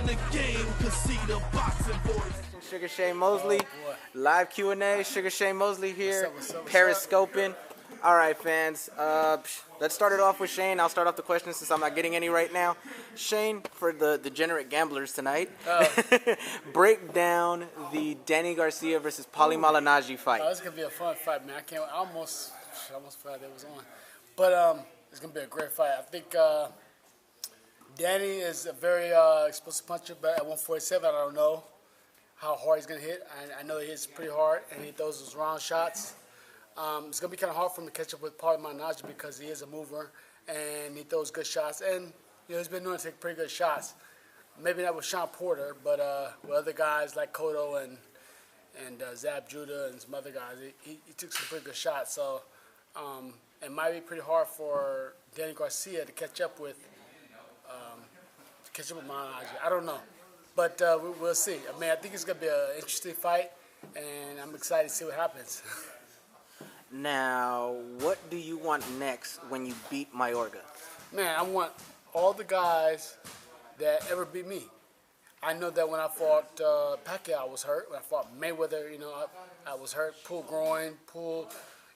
the game can see the boxing voice. Sugar Shane Mosley, live Q&A. Sugar Shane Mosley here, what's up? Periscoping. All right, fans. Let's start it off with Shane. I'll start off the questions since I'm not getting any right now. Shane, for the degenerate gamblers tonight, break down the Danny Garcia versus Paulie Malignaggi fight. This is gonna be a fun fight, man. I almost forgot it was on, but it's gonna be a great fight. I think Danny is a very explosive puncher, but at 147, I don't know how hard he's gonna hit. I know he hits pretty hard and he throws those round shots. It's going to be kind of hard for him to catch up with Paulie Malignaggi because he is a mover and he throws good shots. And, he's been known to take pretty good shots. Maybe not with Sean Porter, but with other guys like Cotto and Zab Judah and some other guys, he took some pretty good shots. So it might be pretty hard for Danny Garcia to catch up with Malignaggi. I don't know. But we'll see. I mean, I think it's going to be an interesting fight, and I'm excited to see what happens. Now, what do you want next when you beat Mayorga? Man, I want all the guys that ever beat me. I know that when I fought Pacquiao, I was hurt. When I fought Mayweather, I was hurt. Pulled groin,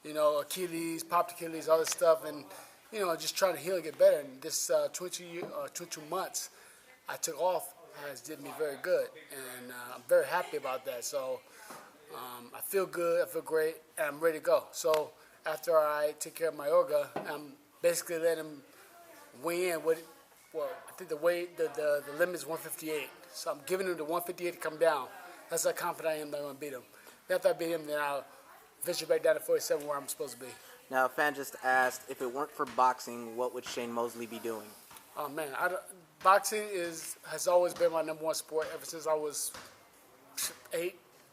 Achilles, popped Achilles, all this stuff. And, just trying to heal and get better. And this 22 months I took off has did me very good. And I'm very happy about that. So I feel good, I feel great, and I'm ready to go. So after I take care of Mayorga, I'm basically letting him weigh in. I think the weight, the limit is 158. So I'm giving him the 158 to come down. That's how confident I am that I'm going to beat him. Then after I beat him, then I'll venture back down to 47 where I'm supposed to be. Now, a fan just asked, if it weren't for boxing, what would Shane Mosley be doing? Oh, man. Boxing has always been my number one sport ever since I was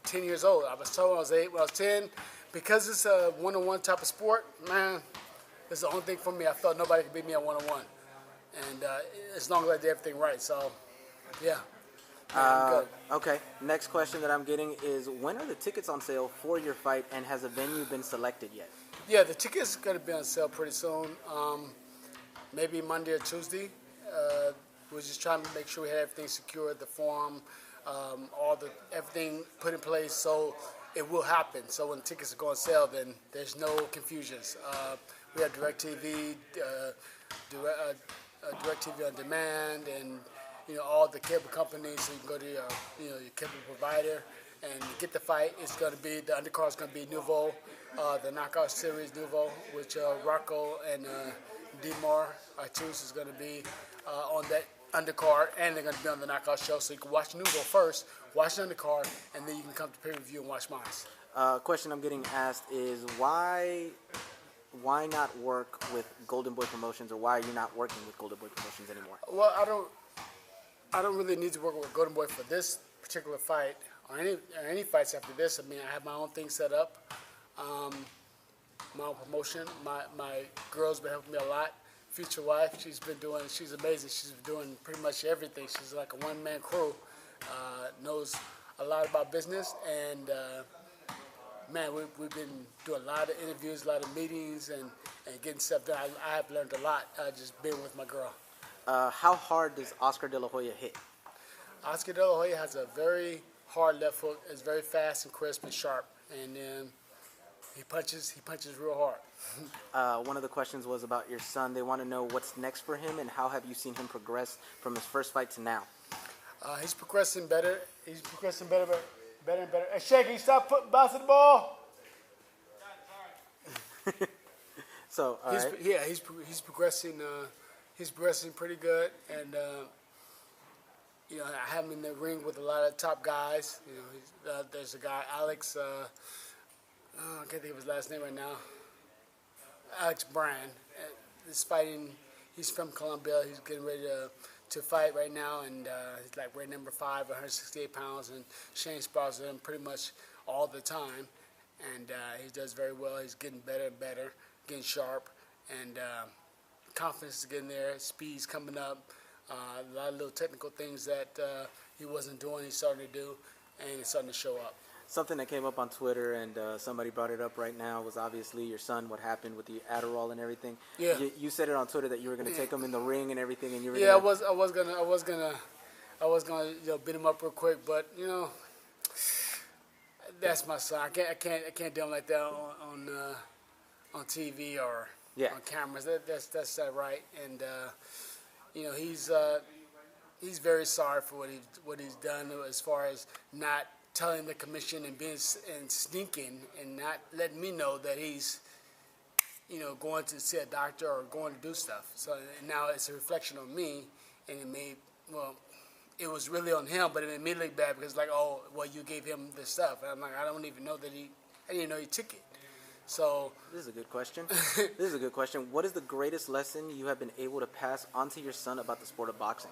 10 years old. I was told when I was 8, when I was 10, because it's a one-on-one type of sport, man, it's the only thing for me. I felt nobody could beat me at one-on-one. And as long as I did everything right, so, yeah. I'm good. Okay, next question that I'm getting is, when are the tickets on sale for your fight, and has a venue been selected yet? Yeah, the tickets are going to be on sale pretty soon, maybe Monday or Tuesday. We're just trying to make sure we have everything secured, the form, everything put in place, so it will happen. So when tickets go on sale, then there's no confusions. We have DirecTV, DirecTV on demand, and all the cable companies. So you can go to your cable provider and get the fight. It's going to be the undercard is going to be Nouveau, the Knockout Series Nouveau, which Rocco and Demar Artus is going to be on that undercard, and they're going to be on the knockout show, so you can watch Nouveau first, watch the undercard, and then you can come to pay-per-view and watch mine. Question I'm getting asked is, why not work with Golden Boy Promotions, or why are you not working with Golden Boy Promotions anymore? Well, I don't really need to work with Golden Boy for this particular fight, or any fights after this. I mean, I have my own thing set up, my own promotion. My girl's been helping me a lot. Future wife, she's amazing. She's been doing pretty much everything. She's like a one-man crew, knows a lot about business, and man, we've been doing a lot of interviews, a lot of meetings, and getting stuff done. I have learned a lot just being with my girl. How hard does Oscar De La Hoya hit? Oscar De La Hoya has a very hard left hook. It's very fast and crisp and sharp, and he punches real hard. One of the questions was about your son. They want to know what's next for him, and how have you seen him progress from his first fight to now? He's progressing better. He's progressing better and better. Hey, Shaky, stop bouncing the ball. So, right. Yeah, he's progressing. He's progressing pretty good, and I have him in the ring with a lot of top guys. There's a guy, Alex. I can't think of his last name right now. Alex Brand is fighting. He's from Colombia. He's getting ready to fight right now, and he's like weight number 5, 168 pounds, and Shane spars with him pretty much all the time, and he does very well. He's getting better and better, getting sharp, and confidence is getting there. Speed's coming up. A lot of little technical things that he wasn't doing, he's starting to do, and it's starting to show up. Something that came up on Twitter, and somebody brought it up right now, was obviously your son, what happened with the Adderall and everything. Yeah. You said it on Twitter that you were going to take him in the ring and everything, and you were Yeah, gonna... I was gonna I was gonna beat him up real quick, but that's my son. I can't do him like that on TV or on cameras. That's not right. And he's very sorry for what he's done as far as not telling the commission and sneaking and not letting me know that he's going to see a doctor or going to do stuff. So now it's a reflection on me, and it was really on him, but it made me look bad because you gave him this stuff. And I'm like, I don't even know that I didn't know he took it. So this is a good question. What is the greatest lesson you have been able to pass on to your son about the sport of boxing?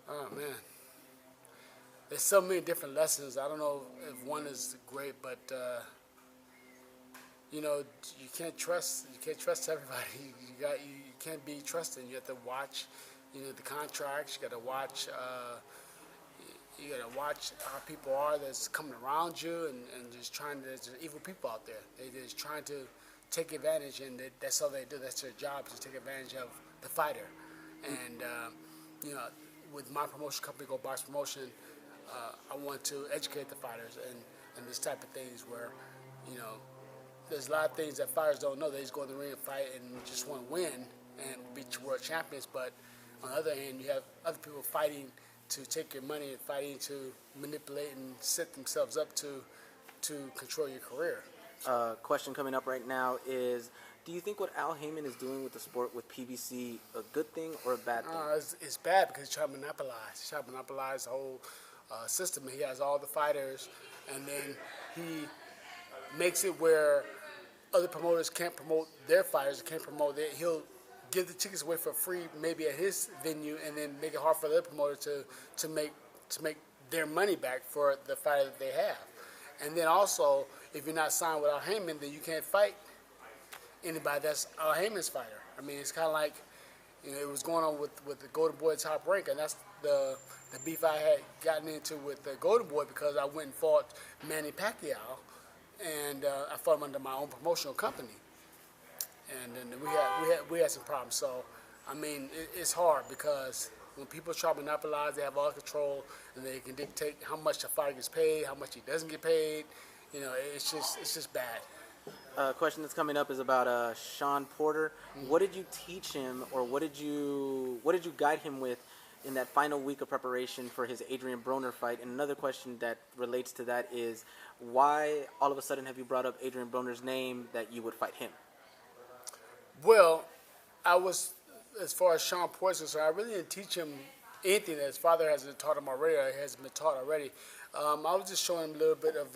Oh man, there's so many different lessons. I don't know if one is great, but you can't trust everybody. You can't be trusted. You have to watch the contracts. You got to watch. You got to watch how people are that's coming around you, and just there's evil people out there. They're just trying to take advantage, and that's all they do. That's their job, to take advantage of the fighter. And with my promotion company, Go Box Promotion, I want to educate the fighters and this type of things where there's a lot of things that fighters don't know. They just go in the ring and fight and just want to win and beat your world champions. But on the other hand, you have other people fighting to take your money and fighting to manipulate and set themselves up to control your career. Question coming up right now is, do you think what Al Haymon is doing with the sport with PBC a good thing or a bad thing? It's bad because he's trying to monopolize. He's trying to monopolize the whole system. He has all the fighters, and then he makes it where other promoters can't promote their fighters, he'll give the tickets away for free, maybe at his venue, and then make it hard for the other promoter to make their money back for the fighter that they have. And then also, if you're not signed with Al Haymon, then you can't fight anybody that's Al Haymon's fighter. I mean, it's kind of like it was going on with the Golden Boy Top Rank, and that's the beef I had gotten into with the Golden Boy because I went and fought Manny Pacquiao, and I fought him under my own promotional company. And then we had some problems. So, I mean, it's hard because when people try to monopolize, they have all control, and they can dictate how much a fighter gets paid, how much he doesn't get paid. It's just bad. Question that's coming up is about Sean Porter. Mm-hmm. What did you teach him, or what did you guide him with in that final week of preparation for his Adrien Broner fight? And another question that relates to that is, why all of a sudden have you brought up Adrien Broner's name that you would fight him? Well, as far as Sean Porter, so I really didn't teach him anything that his father hasn't taught him already, or hasn't been taught already. I was just showing him a little bit of,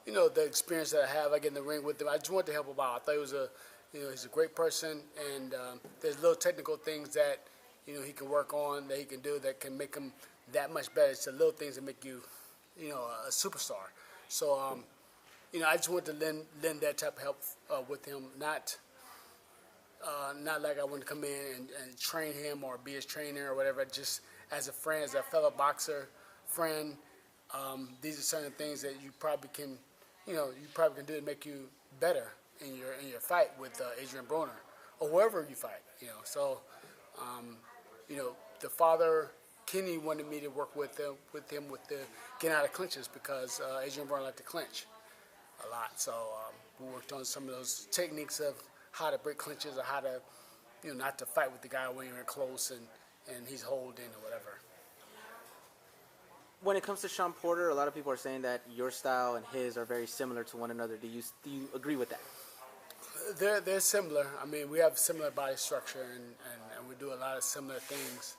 the experience that I have. I get in the ring with him. I just wanted to help him out. I thought he was he's a great person, and there's little technical things that, he can work on, that he can do that can make him that much better. It's the little things that make you, a superstar. So, I just wanted to lend that type of help with him, not like I want to come in and train him or be his trainer or whatever. Just as a friend, as a fellow boxer friend, these are certain things that you probably can do to make you better in your fight with Adrien Broner or whoever you fight. So the father Kenny wanted me to work with him with the getting out of clinches because Adrien Broner liked to clinch a lot. So we worked on some of those techniques of how to break clinches or how to, not to fight with the guy when you're in close and he's holding or whatever. When it comes to Sean Porter, a lot of people are saying that your style and his are very similar to one another. Do you agree with that? They're similar. I mean, we have similar body structure and we do a lot of similar things.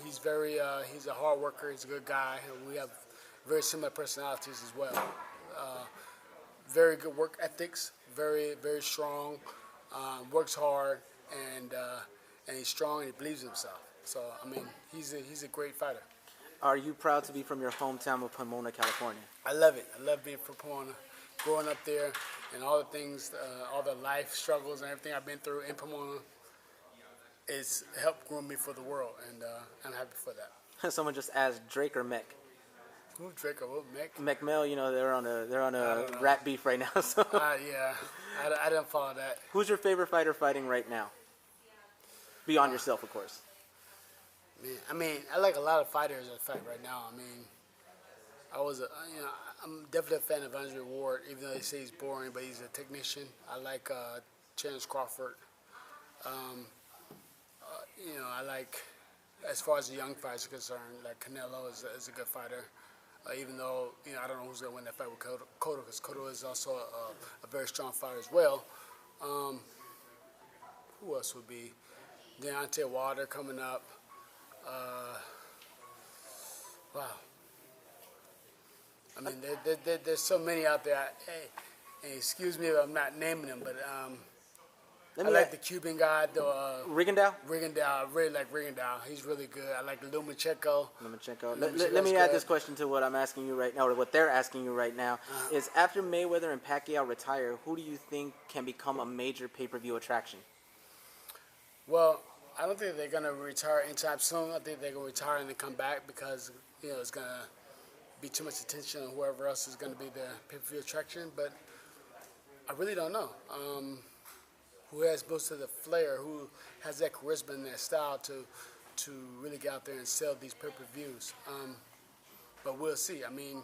He's he's a hard worker. He's a good guy. And we have very similar personalities as well. Very good work ethics. Very, very strong. Works hard and he's strong and he believes in himself. So I mean, he's a great fighter. Are you proud to be from your hometown of Pomona, California? I love it. I love being from Pomona. Growing up there and all the things, all the life struggles and everything I've been through in Pomona, it's helped groom me for the world, and I'm happy for that. Someone just asked Drake or Mech. Who, Drake or what, Mech? Mech Mel, they're on a rap beef right now. So yeah, I didn't follow that. Who's your favorite fighter fighting right now? Beyond yourself, of course. Man, I mean, I like a lot of fighters that fight right now. I mean, I'm definitely a fan of Adrien Ward, even though they say he's boring, but he's a technician. I like Chance Crawford. I like, as far as the young fighters are concerned, like Canelo is a good fighter. Even though, I don't know who's going to win that fight with Cotto, because Cotto is also a very strong fighter as well. Who else would be? Deontay Wilder coming up. Wow. I mean, there's so many out there. Hey, excuse me if I'm not naming them, but I like the Cuban guy, Rigondeaux? Rigondeaux. I really like Rigondeaux. He's really good. I like Lomachenko. Let me add this question to what I'm asking you right now, or what they're asking you right now. Is after Mayweather and Pacquiao retire, who do you think can become a major pay-per-view attraction? Well, I don't think they're going to retire anytime soon. I think they're going to retire and then come back because, it's going to be too much attention on whoever else is going to be the pay-per-view attraction. But I really don't know. Who has most of the flair, who has that charisma and that style to really get out there and sell these pay-per-views. But we'll see. I mean,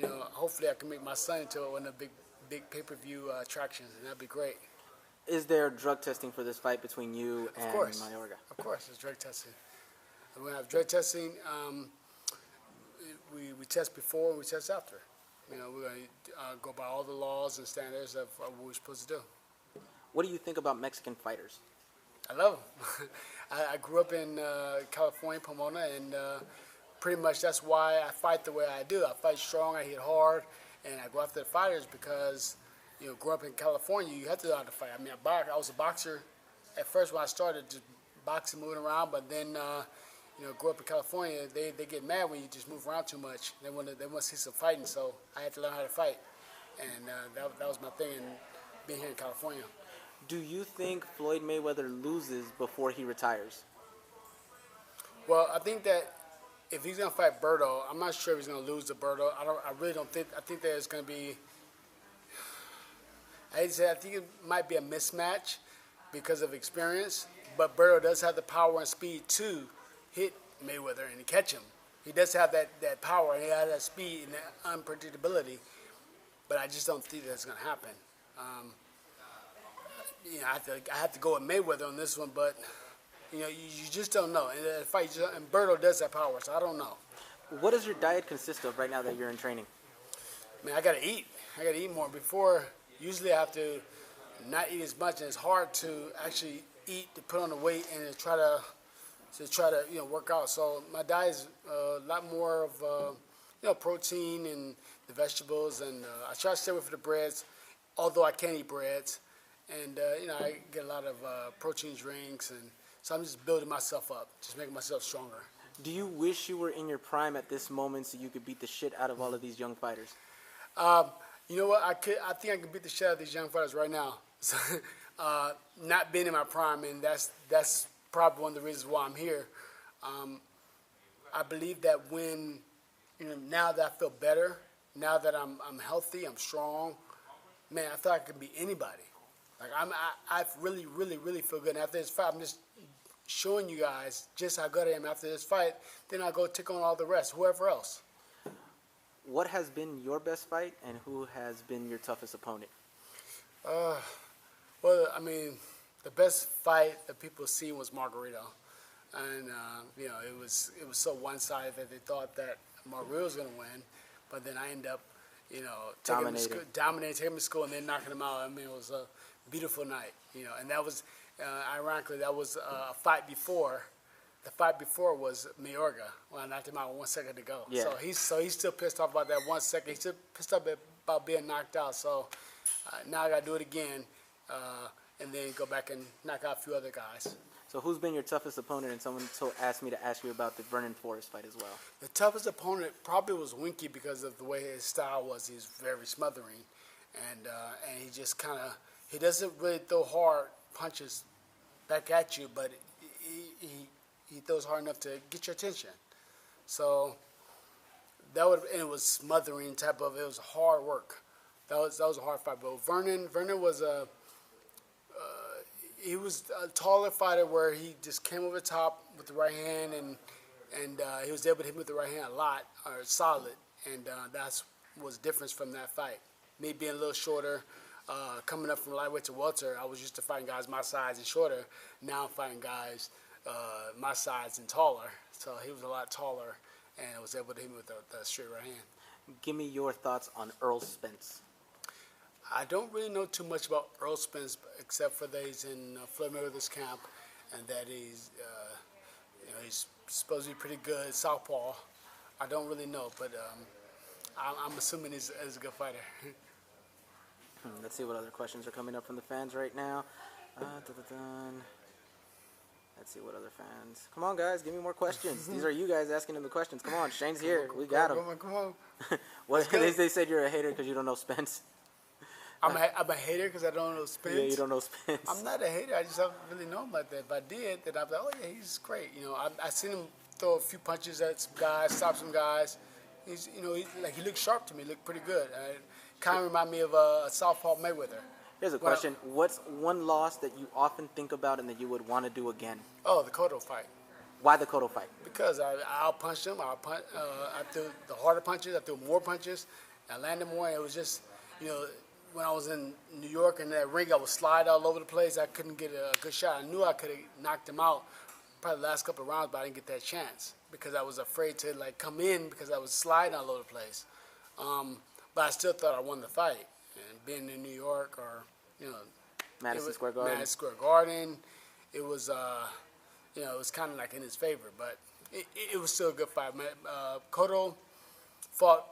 hopefully I can make my son into one of the big pay-per-view attractions, and that'd be great. Is there drug testing for this fight between you and Mayorga? Of course, there's drug testing. We're going to have drug testing. We test before and we test after. We're going to go by all the laws and standards of what we're supposed to do. What do you think about Mexican fighters? I love them. I grew up in California, Pomona, and pretty much that's why I fight the way I do. I fight strong, I hit hard, and I go after the fighters because, growing up in California, you have to know how to fight. I mean, I was a boxer at first when I started, just boxing, moving around, but then, grew up in California, they get mad when you just move around too much. They want to see some fighting, so I had to learn how to fight, and that was my thing in being here in California. Do you think Floyd Mayweather loses before he retires? Well, I think that if he's going to fight Berto, I'm not sure if he's going to lose to Berto. I really don't think. I think that it's going to be. I think it might be a mismatch because of experience. But Berto does have the power and speed to hit Mayweather and catch him. He does have that power and he has that speed and that unpredictability. But I just don't think that's going to happen. I have to go with Mayweather on this one, but you just don't know. And the fight, and Berto does have power, so I don't know. What does your diet consist of right now that you're in training? Man, I gotta eat. I gotta eat more. Before, usually I have to not eat as much, and it's hard to actually eat to put on the weight and to try to work out. So my diet is a lot more of protein and the vegetables, and I try to stay away from the breads, although I can eat breads. And, I get a lot of protein drinks, and so I'm just building myself up, just making myself stronger. Do you wish you were in your prime at this moment so you could beat the shit out of all of these young fighters? You know what? I think I can beat the shit out of these young fighters right now. Not being in my prime, and that's probably one of the reasons why I'm here. I believe that when, now that I feel better, now that I'm healthy, I'm strong, man, I thought I could beat anybody. Like I really, really, really feel good. And after this fight, I'm just showing you guys just how good I am after this fight. Then I go take on all the rest, whoever else. What has been your best fight, and who has been your toughest opponent? Well, I mean, the best fight that people see was Margarito, and it was so one-sided that they thought that Margarito was going to win, but then I ended up, taking him to school and then knocking him out. I mean, it was a beautiful night, and that was, ironically, that was a fight before. The fight before was Mayorga, when I knocked him out with 1 second to go. Yeah. So he's still pissed off about that 1 second. He's still pissed off about being knocked out. So now I got to do it again, and then go back and knock out a few other guys. So who's been your toughest opponent? And someone asked me to ask you about the Vernon Forrest fight as well. The toughest opponent probably was Winky because of the way his style was. He's very smothering, and he just kind of, he doesn't really throw hard punches back at you, but he throws hard enough to get your attention. So and it was smothering type of, it was hard work. That was a hard fight. But Vernon was he was a taller fighter where he just came over the top with the right hand, and he was able to hit me with the right hand a lot, or solid, and that's was the difference from that fight. Me being a little shorter, coming up from lightweight to welter, I was used to fighting guys my size and shorter. Now I'm fighting guys my size and taller. So he was a lot taller, and I was able to hit me with the straight right hand. Give me your thoughts on Earl Spence. I don't really know too much about Earl Spence, except for that he's in Floyd Mayweather's camp, and that he's he's supposed to be pretty good southpaw. I don't really know, but I'm assuming he's a good fighter. Let's see what other questions are coming up from the fans right now. Let's see what other fans. Come on, guys, give me more questions. These are you guys asking him the questions. Come on, Shane's here. We got him. Come on. What they said you're a hater because you don't know Spence. I'm a hater because I don't know Spence. Yeah, you don't know Spence. I'm not a hater. I just don't really know him like that. If I did, then I'd be like, oh yeah, he's great. I seen him throw a few punches at some guys, stop some guys. He's, he looked sharp to me. He looked pretty good. Kind of remind me of a southpaw Mayweather. Here's a question. What's one loss that you often think about and that you would want to do again? Oh, the Cotto fight. Why the Cotto fight? Because I'll punch him. I threw the harder punches. I threw more punches. I landed more. And it was just, when I was in New York in that ring, I would slide all over the place. I couldn't get a good shot. I knew I could have knocked him out probably the last couple of rounds, but I didn't get that chance because I was afraid to come in because I was sliding all over the place. But I still thought I won the fight. And being in New York or, Madison Square Garden. Madison Square Garden, it was, it was kind of in his favor. But it was still a good fight. Cotto fought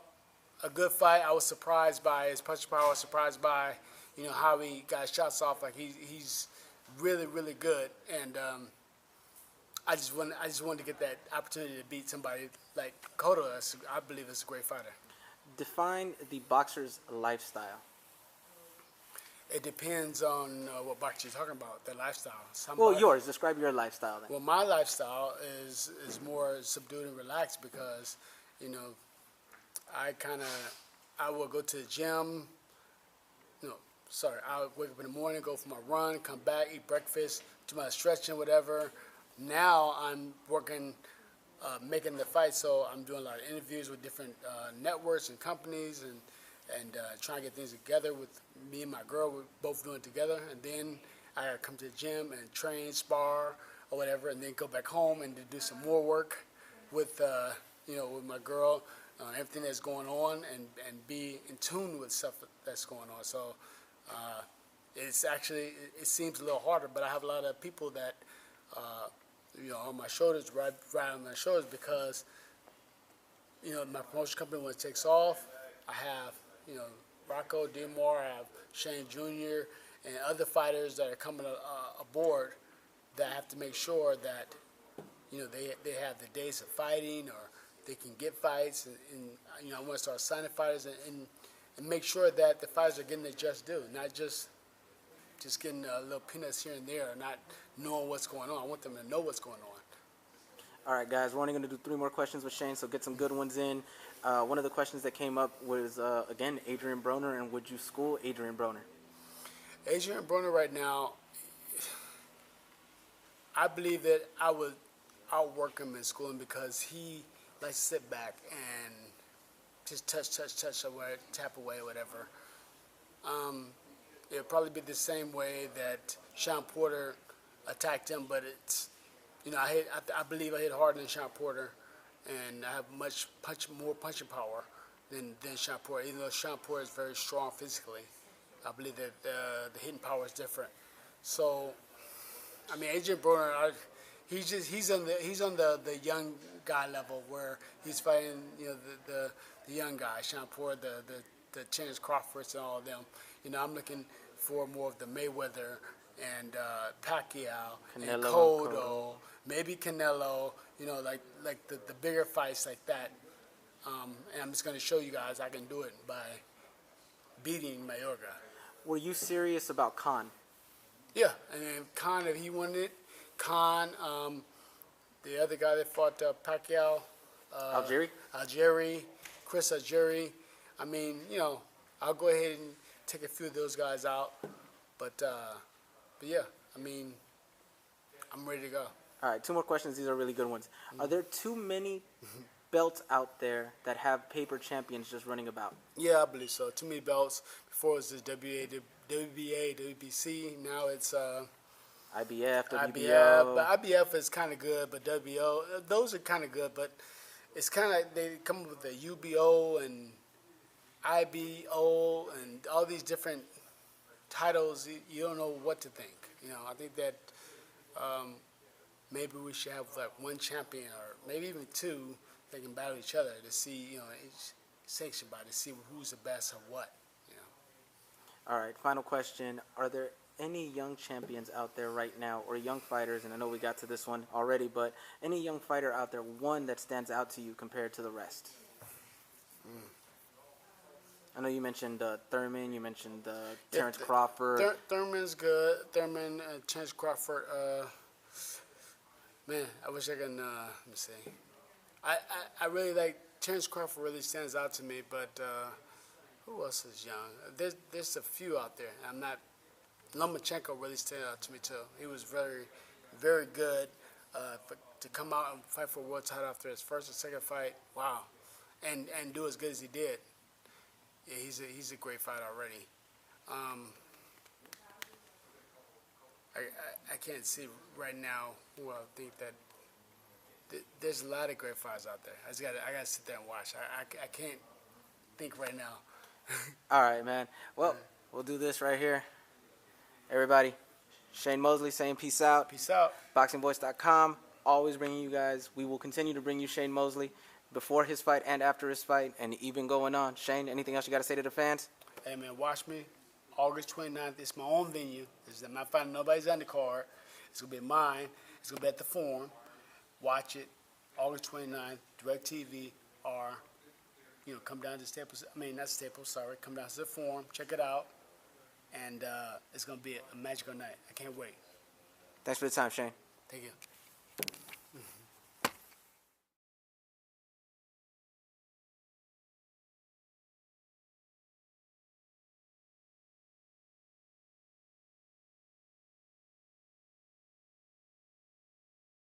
a good fight. I was surprised by his punch power. I was surprised by, how he got his shots off. He's really, really good. And I just wanted to get that opportunity to beat somebody like Cotto. I believe is a great fighter. Define the boxer's lifestyle. It depends on what boxer you're talking about, their lifestyle. Yours. Describe your lifestyle then. Well, my lifestyle is more subdued and relaxed because, I will go to the gym. I'll wake up in the morning, go for my run, come back, eat breakfast, do my stretching, whatever. Now I'm working, making the fight, so I'm doing a lot of interviews with different networks and companies and trying to get things together with me and my girl. We're both doing it together, and then I gotta come to the gym and train, spar, or whatever, and then go back home and do some more work with, with my girl, everything that's going on, and be in tune with stuff that's going on. So it seems a little harder, but I have a lot of people that, on my shoulders, right on my shoulders, because, my promotion company, when it takes off, I have, Rocco, Demar, I have Shane Jr., and other fighters that are coming aboard that have to make sure that, they have the days of fighting or they can get fights. And I want to start signing fighters and make sure that the fighters are getting their just due, not just getting little peanuts here and there, not knowing what's going on. I want them to know what's going on. All right, guys, we're only going to do 3 more questions with Shane, so get some good ones in. One of the questions that came up was, again, Adrien Broner, and would you school Adrien Broner? Adrien Broner right now, I believe that I would outwork him in schooling because he likes to sit back and just touch away, tap away, whatever. It'll probably be the same way that Sean Porter attacked him, but it's, I believe I hit harder than Sean Porter, and I have more punching power than Sean Porter. Even though Sean Porter is very strong physically, I believe that the hitting power is different. So, Adrien Broner, he's on the young guy level where he's fighting, the young guys, Sean Porter, the Terence Crawfords and all of them. I'm looking for more of the Mayweather and Pacquiao Canelo and Cotto, maybe Canelo, like the bigger fights like that. And I'm just going to show you guys I can do it by beating Mayorga. Were you serious about Khan? Yeah, and then Khan, if he wanted it, Khan, the other guy that fought Pacquiao, Algieri, Chris Algieri. I'll go ahead and take a few of those guys out. But yeah, I mean, I'm ready to go. All right, 2 more questions. These are really good ones. Are there too many belts out there that have paper champions just running about? Yeah, I believe so. Too many belts. Before it was the WBA, WBC. Now it's IBF, WBO. IBF. But IBF is kind of good, but WBO, those are kind of good. But it's kind of they come up with the UBO and IBO and all these different titles. You don't know what to think. I think that maybe we should have like one champion or maybe even two that can battle each other to see, each section by to see who's the best of what. All right, final question. Are there any young champions out there right now, or young fighters, and I know we got to this one already, but any young fighter out there, one that stands out to you compared to the rest? I know you mentioned Thurman, you mentioned Terrence Crawford. Thurman's good. Thurman, Terrence Crawford. Man, I wish I could. Let me see. I really like Terrence Crawford. Really stands out to me. But who else is young? There's a few out there. I'm not. Lomachenko really stands out to me too. He was very, very good. But to come out and fight for a world title after his first and second fight, wow, and do as good as he did. Yeah, he's a great fighter already. I can't see right now who I think that there's a lot of great fighters out there. I gotta sit there and watch. I can't think right now. All right, man. Well, we'll do this right here. Everybody, Shane Mosley saying peace out. Peace out. BoxingVoice.com, always bringing you guys. We will continue to bring you Shane Mosley before his fight and after his fight, and even going on. Shane, anything else you got to say to the fans? Hey, man, watch me. August 29th, it's my own venue. I'm not fighting nobody's undercard. It's going to be mine. It's going to be at the Forum. Watch it. August 29th, DirecTV, or, come down to Staples. Not Staples, sorry. Come down to the Forum. Check it out. And it's going to be a magical night. I can't wait. Thanks for the time, Shane. Thank you.